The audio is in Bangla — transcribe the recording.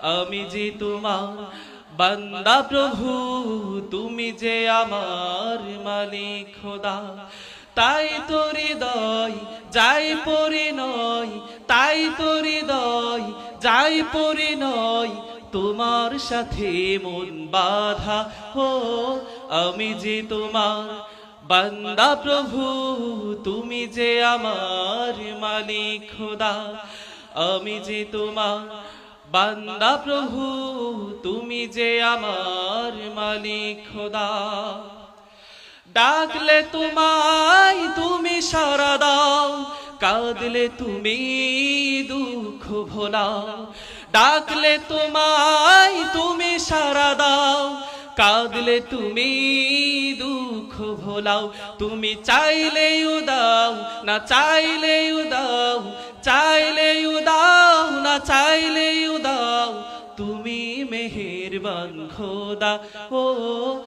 আমি যে তোমার বান্দা প্রভু, তুমি যে আমার মালিক খোদা। তাই তো হৃদয় যাই পরিণয়, তাই তো হৃদয় যাই পরিণয়, তোমার সাথে মন বাধা। হো আমি যে তোমার বান্দা প্রভু, তুমি যে আমার মালিক খোদা। আমি যে তোমার বান্দা প্রভু, তুমি যে আমার মালিক খোদা। ডাকলে তোমায় তুমি সাড়া দাও, কাঁদলে তুমি দুঃখ ভোলাও। ডাকলে তোমায় তুমি সাড়া দাও, কাঁদলে তুমি দুঃখ ভোলাও। তুমি চাইলেও দাও, না চাইলেও দাও, চাইলেও দাও, না চাইলেও দাও, তুমি মেহেরবান খোদা। ও